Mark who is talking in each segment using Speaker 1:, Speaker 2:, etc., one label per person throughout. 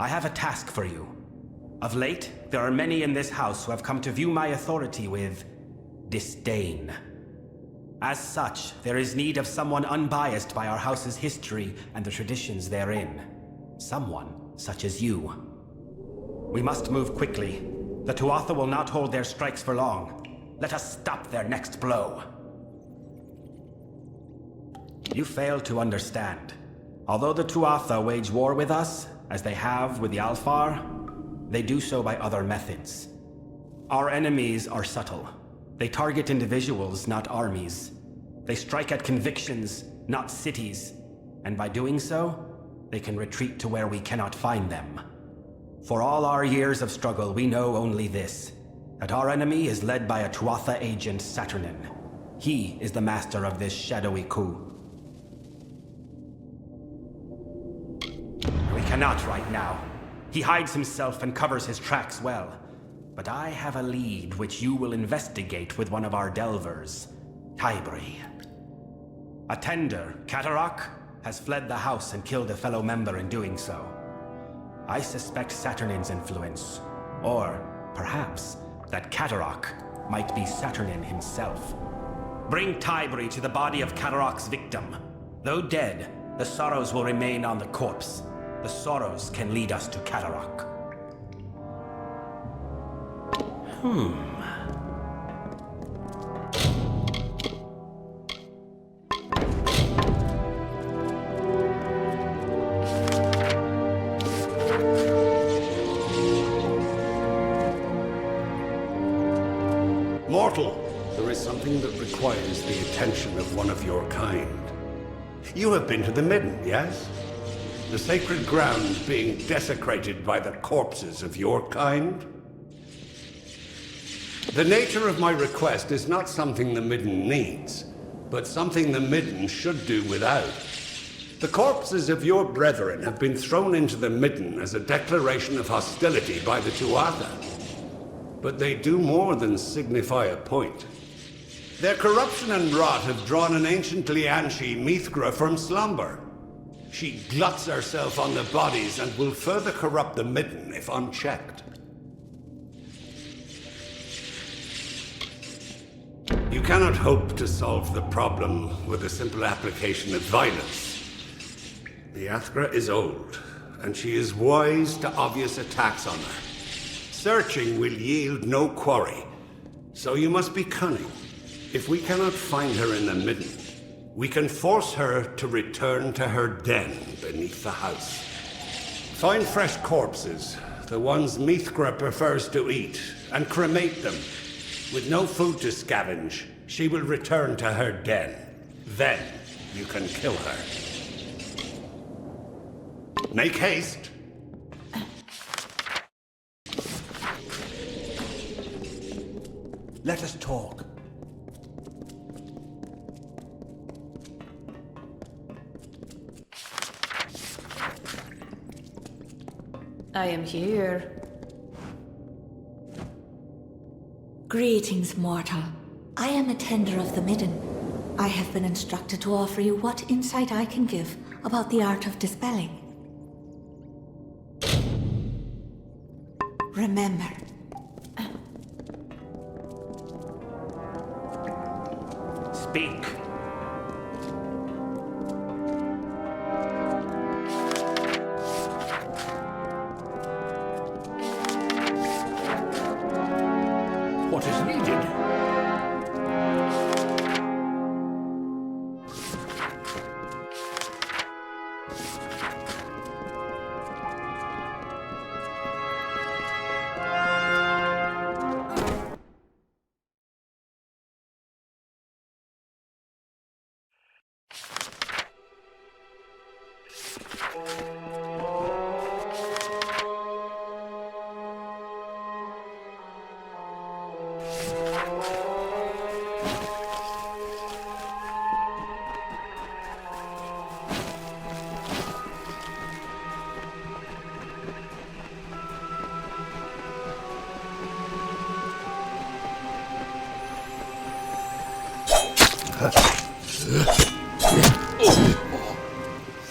Speaker 1: I have a task for you. Of late, there are many in this house who have come to view my authority with disdain. As such, there is need of someone unbiased by our house's history and the traditions therein. Someone such as you. We must move quickly. The Tuatha will not hold their strikes for long. Let us stop their next blow. You fail to understand. Although the Tuatha wage war with us, as they have with the Alfar, they do so by other methods. Our enemies are subtle. They target individuals, not armies. They strike at convictions, not cities. And by doing so, they can retreat to where we cannot find them. For all our years of struggle, we know only this, that our enemy is led by a Tuatha agent, Saturnin. He is the master of this shadowy coup. We cannot right now. He hides himself and covers his tracks well. But I have a lead which you will investigate with one of our delvers, Tybri. A tender, Katarak, has fled the house and killed a fellow member in doing so. I suspect Saturnin's influence, or perhaps that Katarak might be Saturnin himself. Bring Tybri to the body of Katarak's victim. Though dead, the sorrows will remain on the corpse. The sorrows can lead us to Katarak.
Speaker 2: Mortal, there is something that requires the attention of one of your kind. You have been to the Midden, yes? The sacred ground being desecrated by the corpses of your kind? The nature of my request is not something the Midden needs, but something the Midden should do without. The corpses of your brethren have been thrown into the Midden as a declaration of hostility by the Tuatha. But they do more than signify a point. Their corruption and rot have drawn an ancient Lianshi Mithgra from slumber. She gluts herself on the bodies and will further corrupt the Midden if unchecked. You cannot hope to solve the problem with a simple application of violence. The Athra is old, and she is wise to obvious attacks on her. Searching will yield no quarry, so you must be cunning. If we cannot find her in the Midden, we can force her to return to her den beneath the house. Find fresh corpses, the ones Mithgra prefers to eat, and cremate them. With no food to scavenge, she will return to her den. Then you can kill her. Make haste.
Speaker 1: Let us talk.
Speaker 3: I am here.
Speaker 4: Greetings, mortal. I am a tender of the Midden. I have been instructed to offer you what insight I can give about the art of dispelling. Remember.
Speaker 1: Speak.
Speaker 2: What is needed?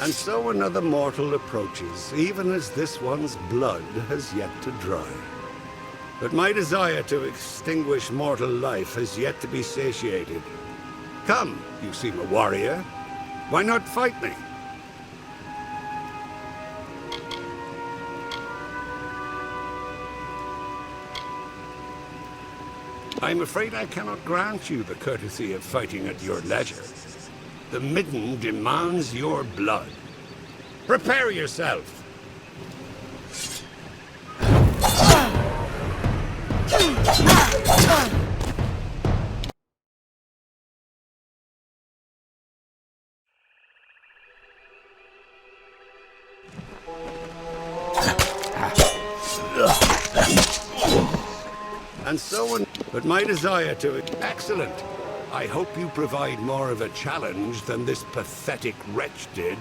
Speaker 2: And so another mortal approaches, even as this one's blood has yet to dry. But my desire to extinguish mortal life has yet to be satiated. Come, you seem a warrior. Why not fight me? I'm afraid I cannot grant you the courtesy of fighting at your leisure. The Midden demands your blood. Prepare yourself! And so on. But my desire to... Excellent. I hope you provide more of a challenge than this pathetic wretch did.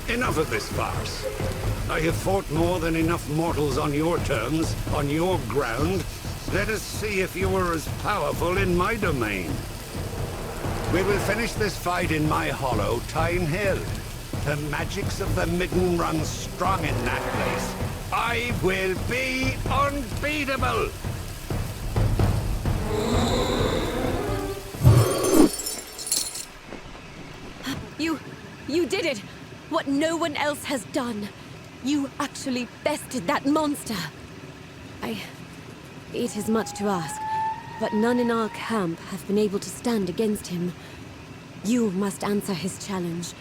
Speaker 2: Enough of this farce. I have fought more than enough mortals on your terms, on your ground. Let us see if you are as powerful in my domain. We will finish this fight in my hollow, Tyne Hill. The magics of the Midden run strong in that place. I will be unbeatable!
Speaker 3: You did it! What no one else has done. You actually bested that monster. It is much to ask, but none in our camp have been able to stand against him. You must answer his challenge.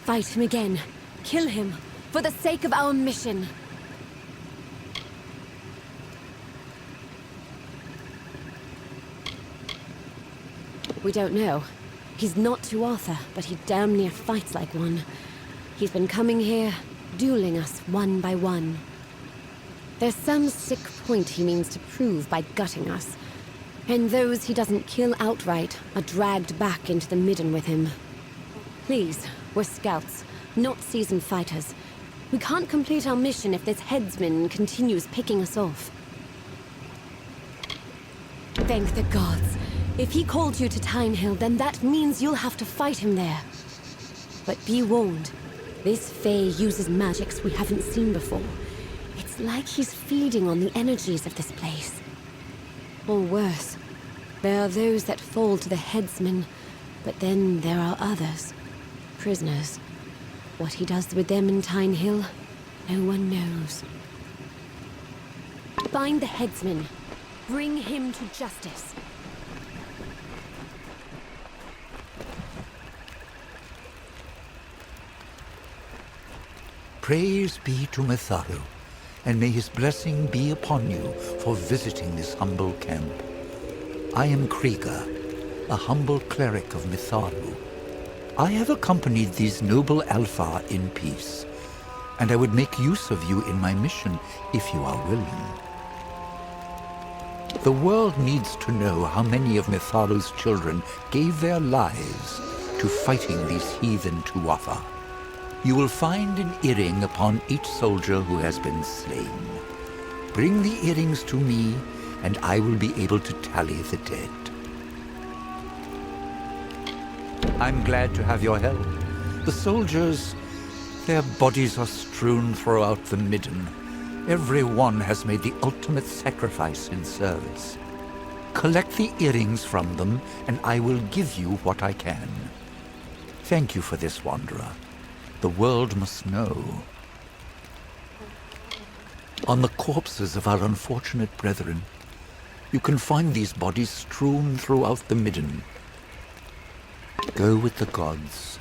Speaker 3: Fight him again. Kill him, for the sake of our mission. We don't know. He's not to Arthur, but he damn near fights like one. He's been coming here, dueling us one by one. There's some sick point he means to prove by gutting us. And those he doesn't kill outright are dragged back into the Midden with him. Please, we're scouts, not seasoned fighters. We can't complete our mission if this headsman continues picking us off. Thank the gods. If he called you to Tyne Hill, then that means you'll have to fight him there. But be warned, this Fae uses magics we haven't seen before. It's like he's feeding on the energies of this place. Or worse, there are those that fall to the headsman, but then there are others, prisoners. What he does with them in Tyne Hill, no one knows. Find the headsman. Bring him to justice.
Speaker 5: Praise be to Mitaru, and may his blessing be upon you for visiting this humble camp. I am Krieger, a humble cleric of Mitaru. I have accompanied these noble Alpha in peace, and I would make use of you in my mission if you are willing. The world needs to know how many of Mitaru's children gave their lives to fighting these heathen Tuatha. You will find an earring upon each soldier who has been slain. Bring the earrings to me, and I will be able to tally the dead. I'm glad to have your help. The soldiers, their bodies are strewn throughout the Midden. Every one has made the ultimate sacrifice in service. Collect the earrings from them, and I will give you what I can. Thank you for this, Wanderer. The world must know. On the corpses of our unfortunate brethren, you can find these bodies strewn throughout the Midden. Go with the gods.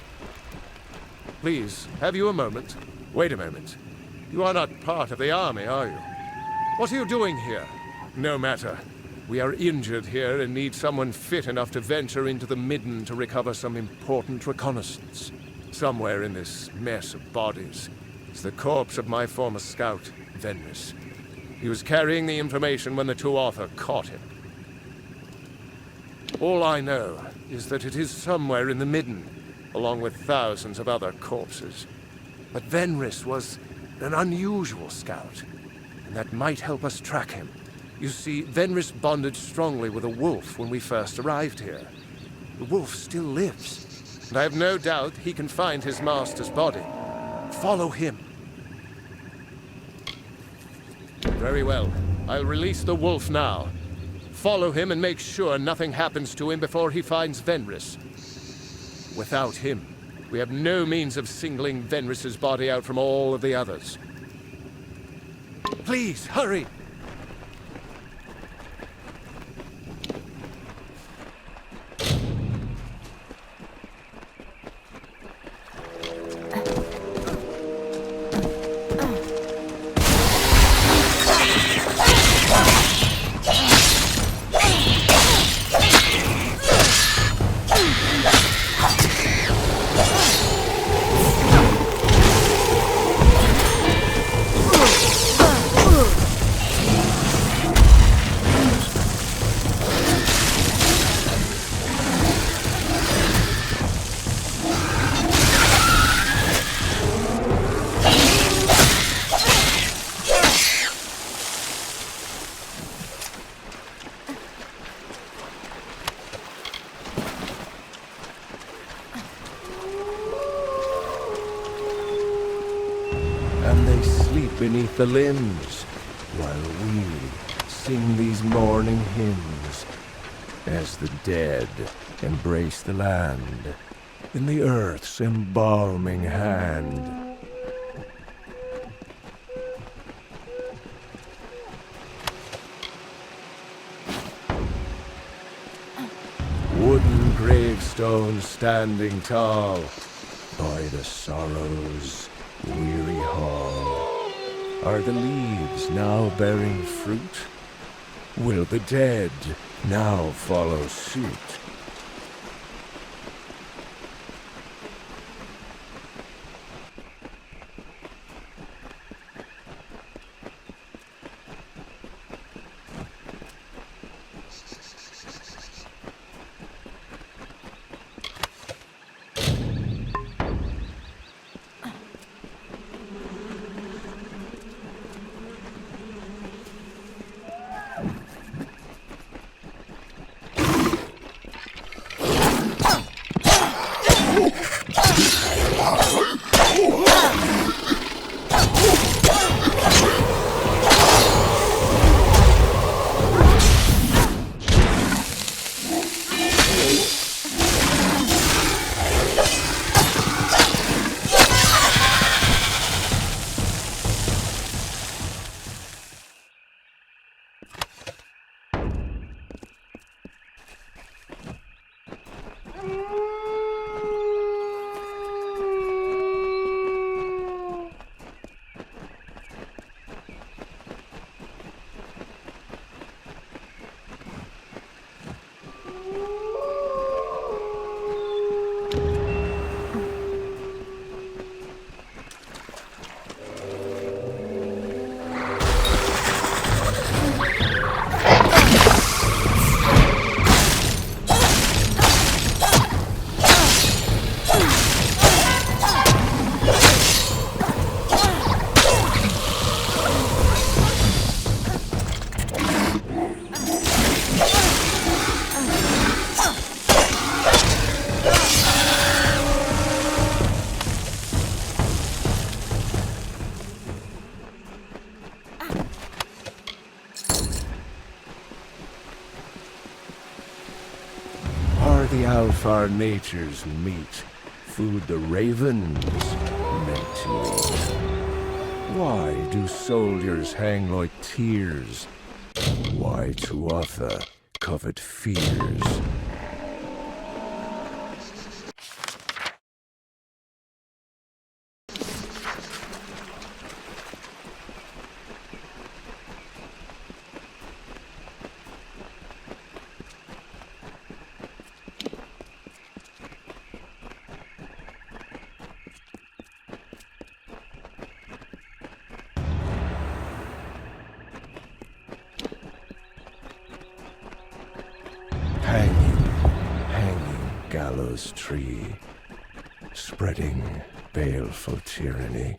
Speaker 6: Please, have you a moment? Wait a moment. You are not part of the army, are you? What are you doing here? No matter. We are injured here and need someone fit enough to venture into the Midden to recover some important reconnaissance. Somewhere in this mess of bodies is the corpse of my former scout, Venris. He was carrying the information when the Tuatha caught him. All I know is that it is somewhere in the Midden, along with thousands of other corpses. But Venris was An unusual scout. And that might help us track him. You see, Venris bonded strongly with a wolf when we first arrived here. The wolf still lives. And I have no doubt he can find his master's body. Follow him. Very well. I'll release the wolf now. Follow him and make sure nothing happens to him before he finds Venris. Without him, we have no means of singling Venris's body out from all of the others. Please, hurry! And they sleep beneath the limbs, while we sing these mourning hymns, as the dead embrace the land in the earth's embalming hand. Wooden gravestones standing tall by the sorrow's weary hall. Are the leaves now bearing fruit? Will the dead now follow suit? The Alfar natures meet, food the ravens meant to eat. Why do soldiers hang like tears? Why Tuatha covet fears? Hanging gallows tree, spreading baleful tyranny.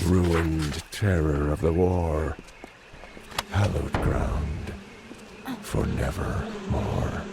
Speaker 6: ruined terror of the war, hallowed ground for nevermore.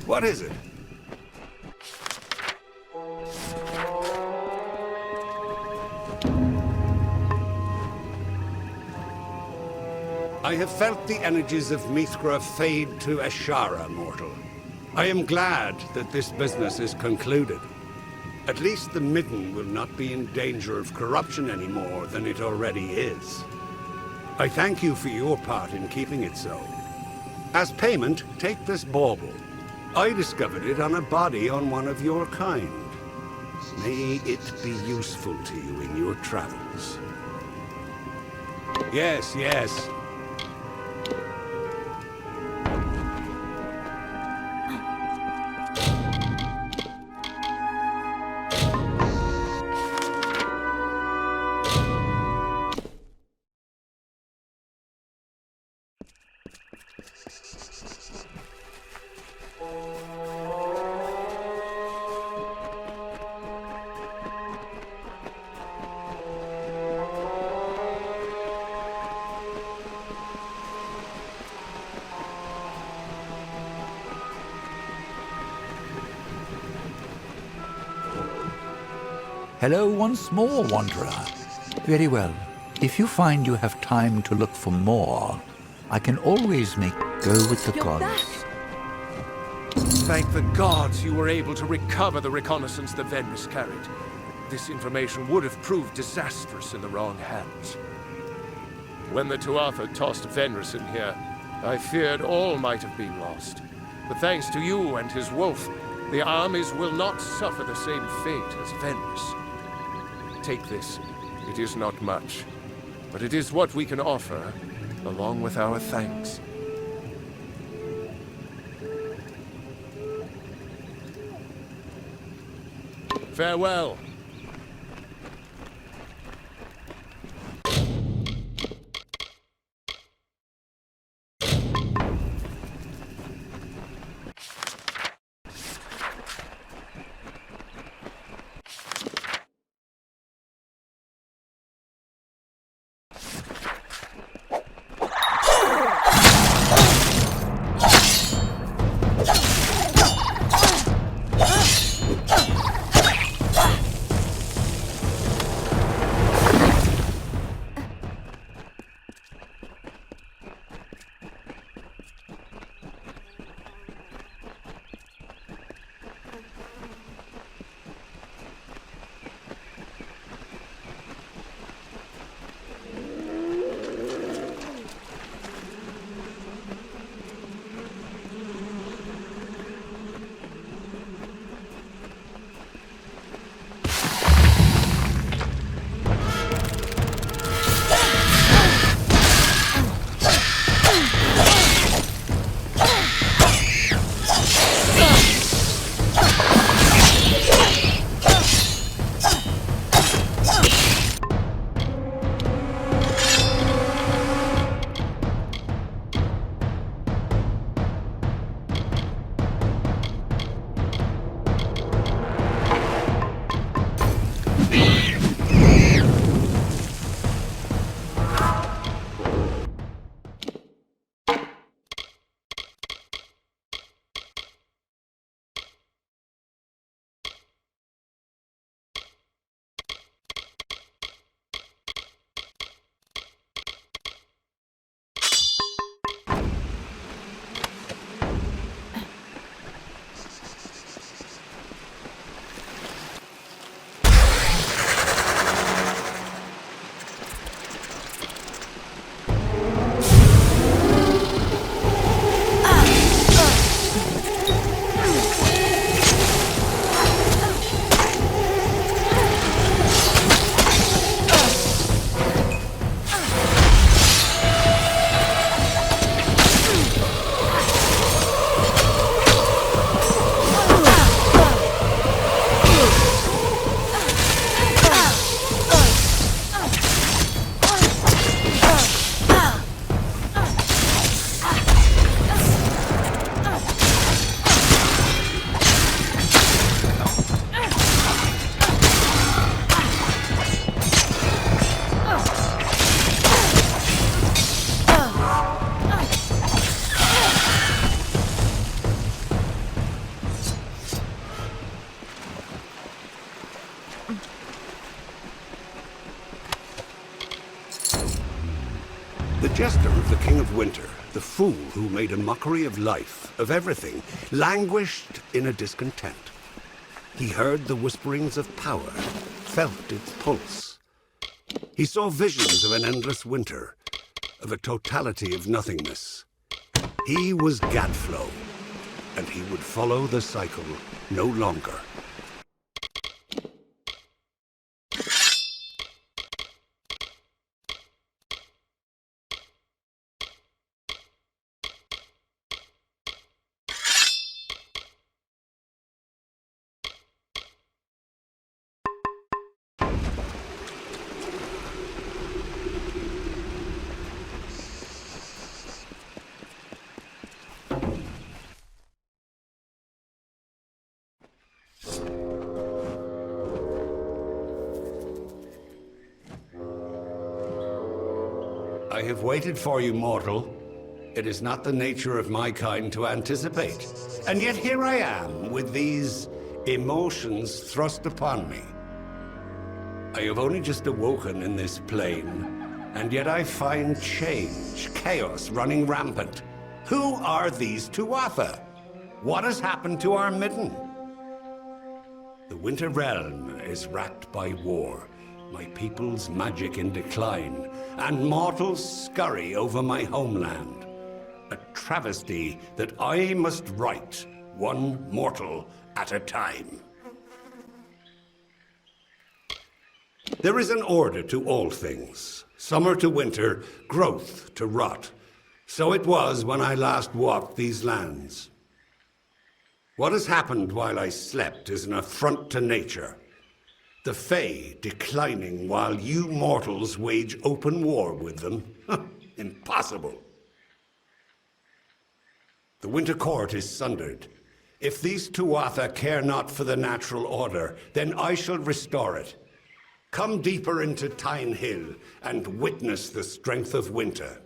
Speaker 2: What is it? I have felt the energies of Mithra fade to Ashara, mortal. I am glad that this business is concluded. At least the Midden will not be in danger of corruption any more than it already is. I thank you for your part in keeping it so. As payment, take this bauble. I discovered it on a body on one of your kind. May it be useful to you in your travels. Yes, yes.
Speaker 5: Hello once more, Wanderer. Very well. If you find you have time to look for more, I can always make go with the gods.
Speaker 6: Thank the gods you were able to recover the reconnaissance the Venris carried. This information would have proved disastrous in the wrong hands. When the Tuatha tossed Venris in here, I feared all might have been lost. But thanks to you and his wolf, the armies will not suffer the same fate as Venris. Take this. It is not much, but it is what we can offer, along with our thanks. Farewell.
Speaker 2: The jester of the King of Winter, the fool who made a mockery of life, of everything, languished in a discontent. He heard the whisperings of power, felt its pulse. He saw visions of an endless winter, of a totality of nothingness. He was Gadflow, and he would follow the cycle no longer. I have waited for you, mortal. It is not the nature of my kind to anticipate. And yet here I am, with these emotions thrust upon me. I have only just awoken in this plane, and yet I find change, chaos running rampant. Who are these Tuatha? What has happened to our midden? The Winter Realm is racked by war, my people's magic in decline, and mortals scurry over my homeland. A travesty that I must right, one mortal at a time. There is an order to all things. Summer to winter, growth to rot. So it was when I last walked these lands. What has happened while I slept is an affront to nature. The Fae declining while you mortals wage open war with them? Impossible. The Winter Court is sundered. If these Tuatha care not for the natural order, then I shall restore it. Come deeper into Tyne Hill and witness the strength of winter.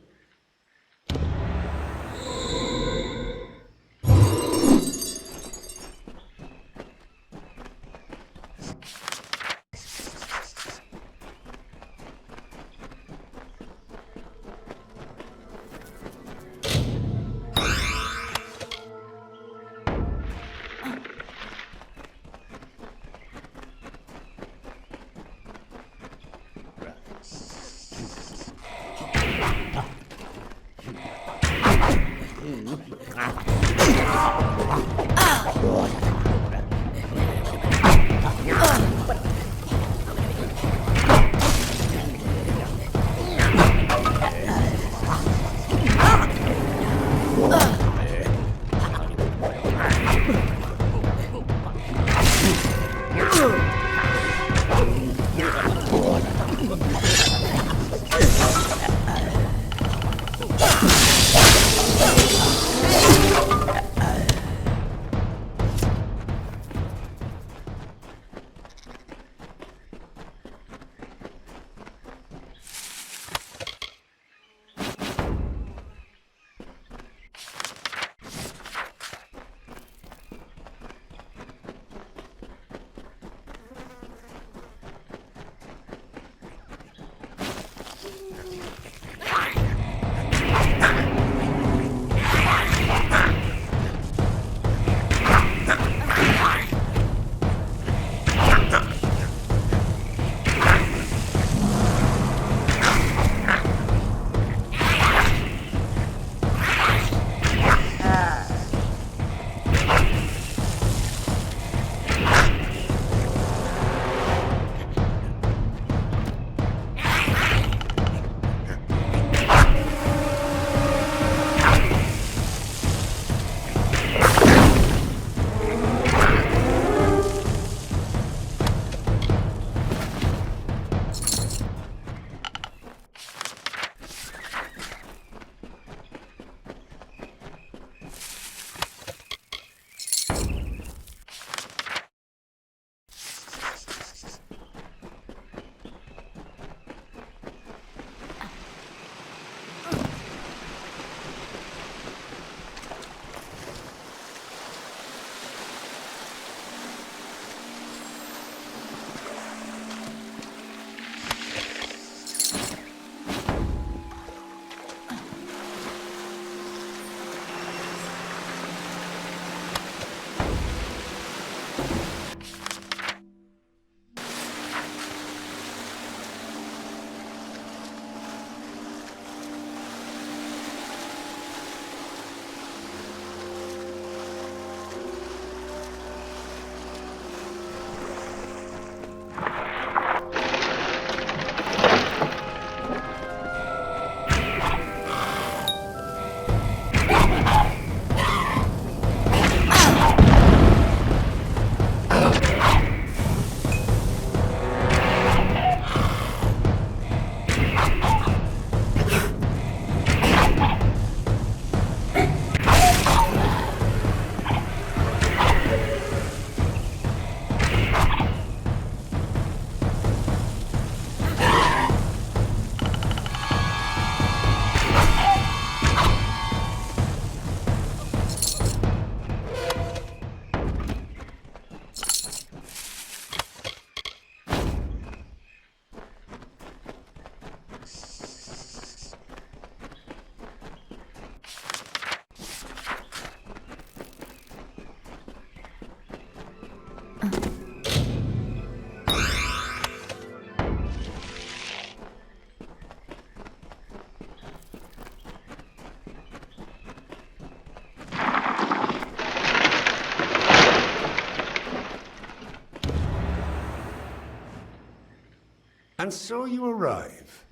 Speaker 2: And so you arrive.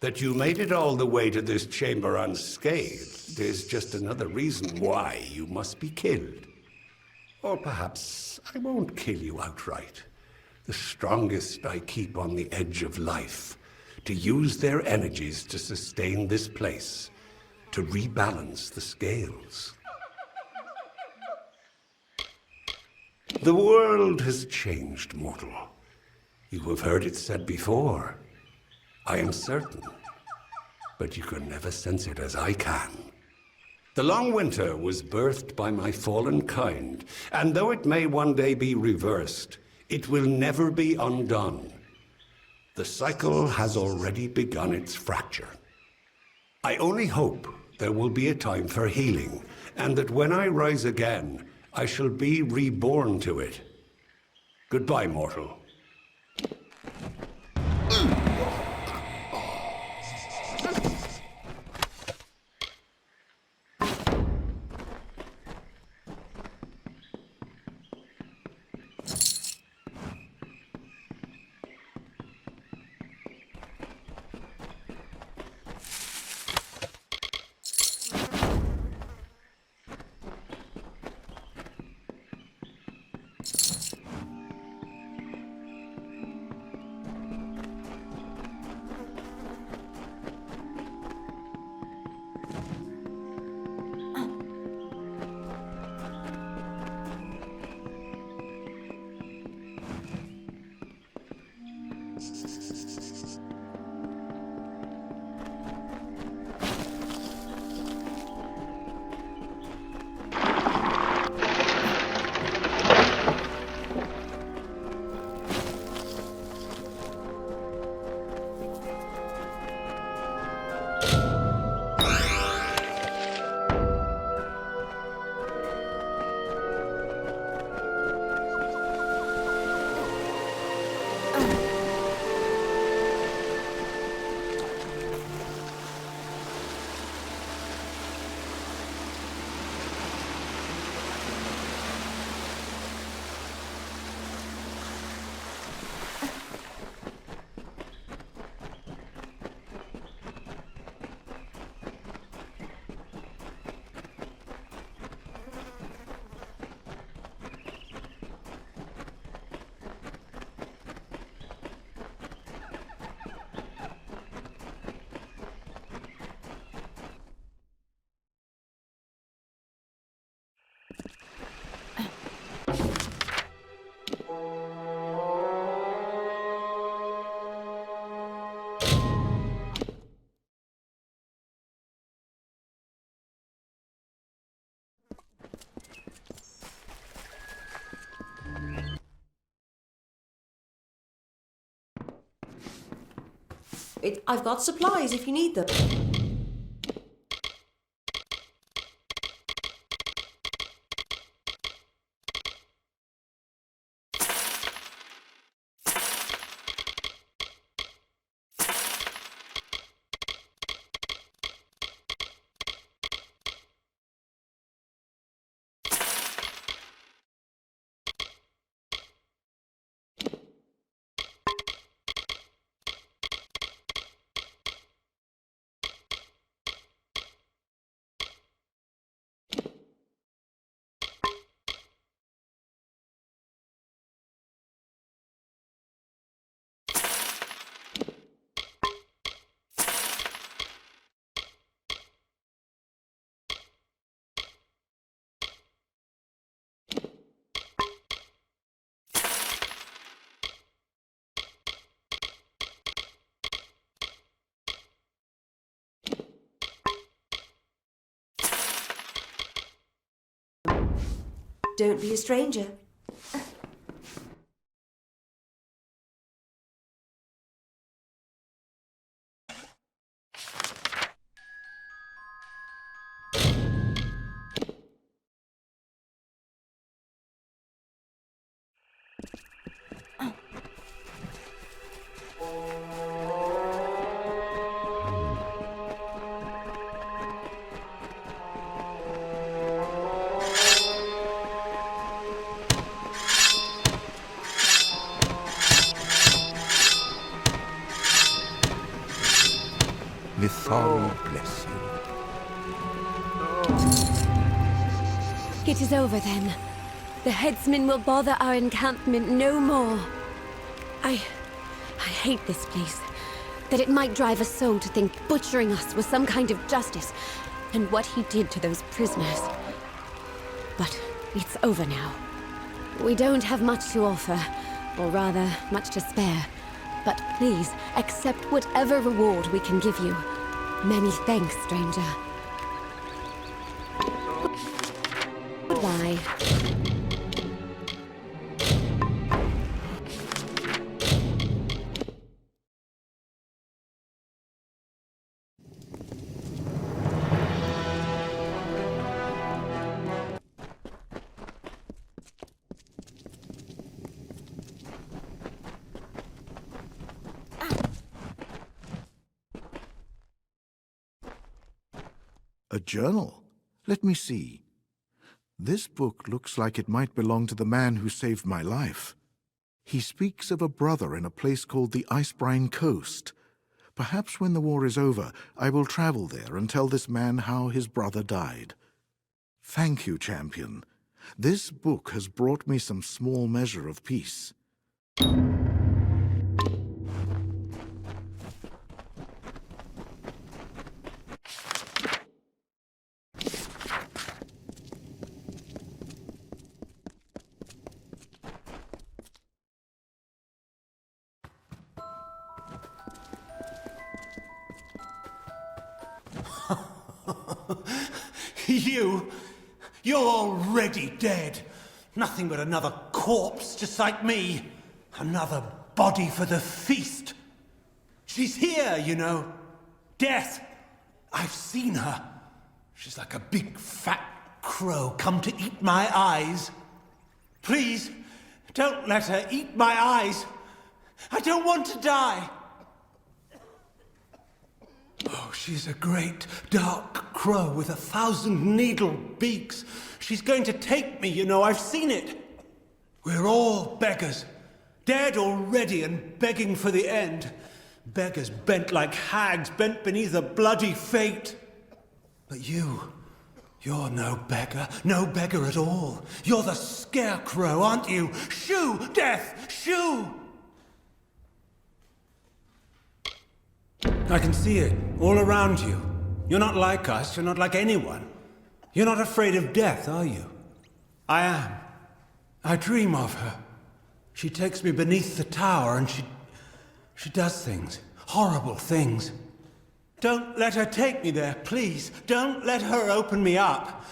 Speaker 2: That you made it all the way to this chamber unscathed is just another reason why you must be killed. Or perhaps I won't kill you outright. The strongest I keep on the edge of life, to use their energies to sustain this place, to rebalance the scales. The world has changed, mortal. You have heard it said before. I am certain, but you can never sense it as I can. The long winter was birthed by my fallen kind, and though it may one day be reversed, it will never be undone. The cycle has already begun its fracture. I only hope there will be a time for healing, and that when I rise again, I shall be reborn to it. Goodbye, mortal.
Speaker 7: I've got supplies if you need them. Don't be a stranger.
Speaker 5: Mitaru bless you.
Speaker 3: It is over then. The headsman will bother our encampment no more. I hate this place. That it might drive a soul to think butchering us was some kind of justice, and what he did to those prisoners. But it's over now. We don't have much to offer, or rather, much to spare. But please, accept whatever reward we can give you. Many thanks, stranger. Goodbye.
Speaker 8: A journal? Let me see. This book looks like it might belong to the man who saved my life. He speaks of a brother in a place called the Icebrine Coast. Perhaps when the war is over, I will travel there and tell this man how his brother died. Thank you, champion. This book has brought me some small measure of peace.
Speaker 9: You're already dead. Nothing but another corpse, just like me. Another body for the feast. She's here, you know. Death. I've seen her. She's like a big fat crow come to eat my eyes. Please, don't let her eat my eyes. I don't want to die. Oh, she's a great dark crow with 1,000 needle beaks. She's going to take me, you know, I've seen it. We're all beggars, dead already and begging for the end. Beggars bent like hags, bent beneath a bloody fate. But you're no beggar at all. You're the scarecrow, aren't you? Shoo, death, shoo! I can see it, all around you. You're not like us, you're not like anyone. You're not afraid of death, are you? I am. I dream of her. She takes me beneath the tower and she does things, horrible things. Don't let her take me there, please. Don't let her open me up.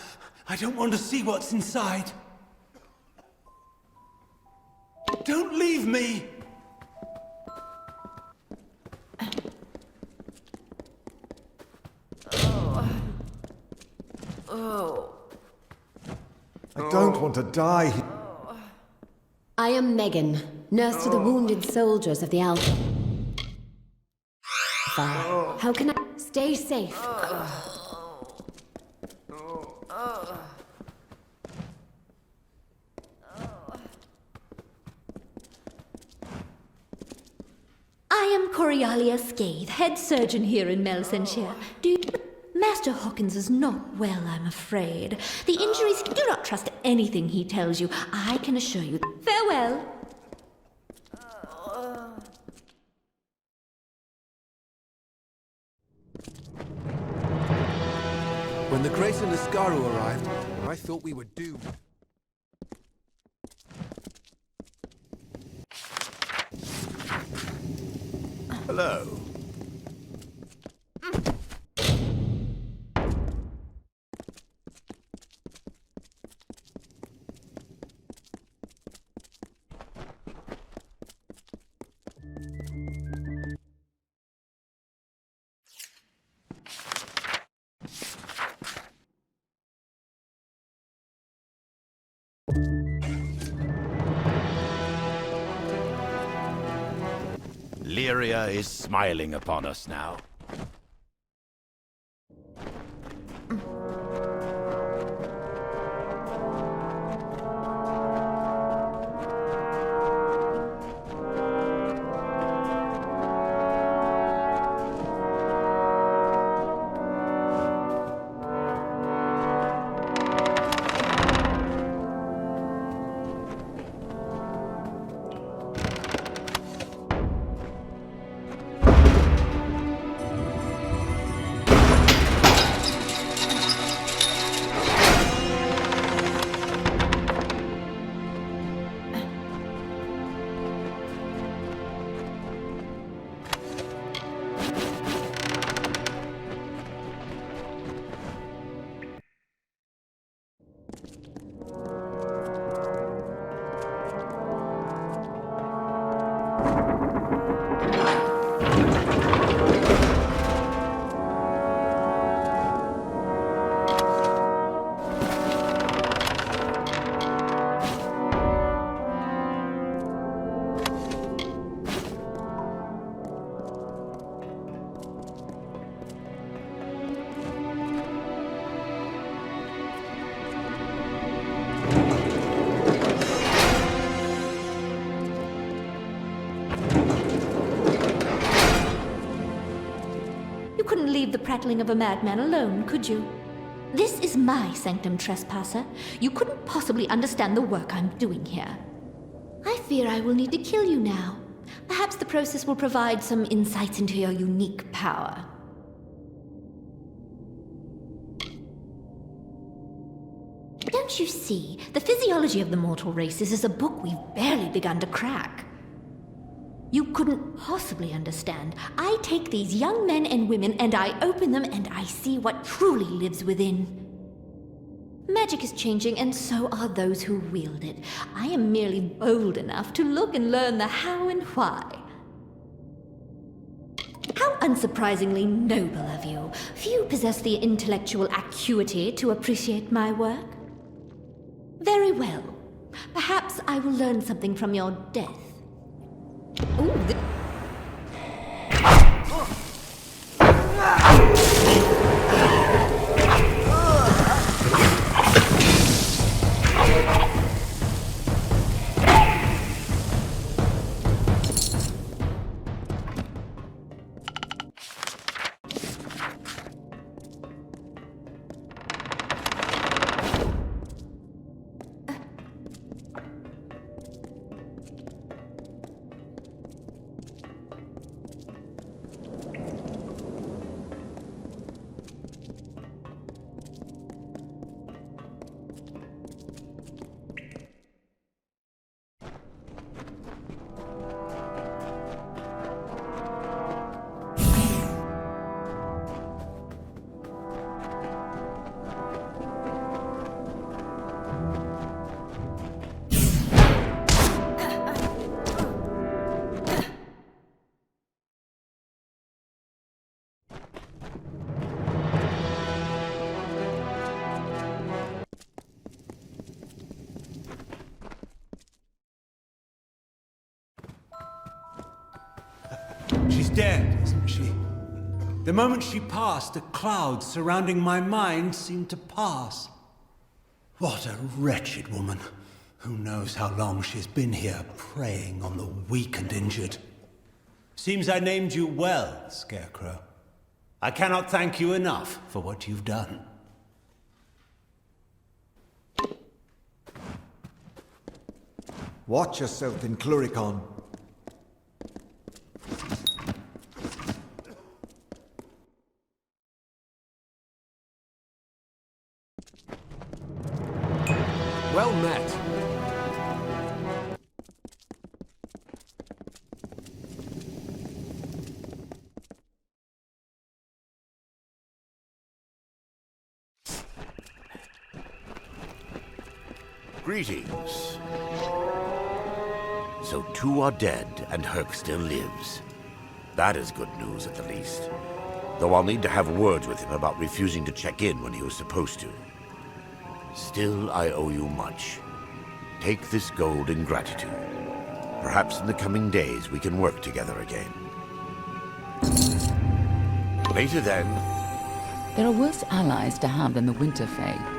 Speaker 9: I don't want to see what's inside. Don't leave me!
Speaker 10: I don't want to die.
Speaker 3: I am Megan, nurse to the wounded soldiers of the Alpha. How can I stay safe?
Speaker 4: I am Coriolia Scathe, head surgeon here in Melsenshire. Master Hawkins is not well, I'm afraid. The injuries, do not trust anything he tells you. I can assure you. Farewell.
Speaker 10: When the Grace and Lascaru arrived, I thought we were doomed.
Speaker 2: Hello.
Speaker 11: Lyria is smiling upon us now.
Speaker 4: couldn't leave the prattling of a madman alone, could you? This is my sanctum, trespasser. You couldn't possibly understand the work I'm doing here. I fear I will need to kill you now. Perhaps the process will provide some insights into your unique power. Don't you see? The physiology of the mortal races is a book we've barely begun to crack. You couldn't possibly understand. I take these young men and women and I open them and I see what truly lives within. Magic is changing and so are those who wield it. I am merely bold enough to look and learn the how and why. How unsurprisingly noble of you. Few possess the intellectual acuity to appreciate my work. Very well. Perhaps I will learn something from your death. Ooh,
Speaker 9: She's dead, isn't she? The moment she passed, the clouds surrounding my mind seemed to pass. What a wretched woman. Who knows how long she's been here, preying on the weak and injured. Seems I named you well, Scarecrow. I cannot thank you enough for what you've done.
Speaker 10: Watch yourself in Cluricon.
Speaker 11: Well met.
Speaker 12: Greetings. So two are dead, and Herc still lives. That is good news at the least. Though I'll need to have words with him about refusing to check in when he was supposed to. Still, I owe you much. Take this gold in gratitude. Perhaps in the coming days we can work together again. Later then.
Speaker 13: There are worse allies to have than the Winter Fae.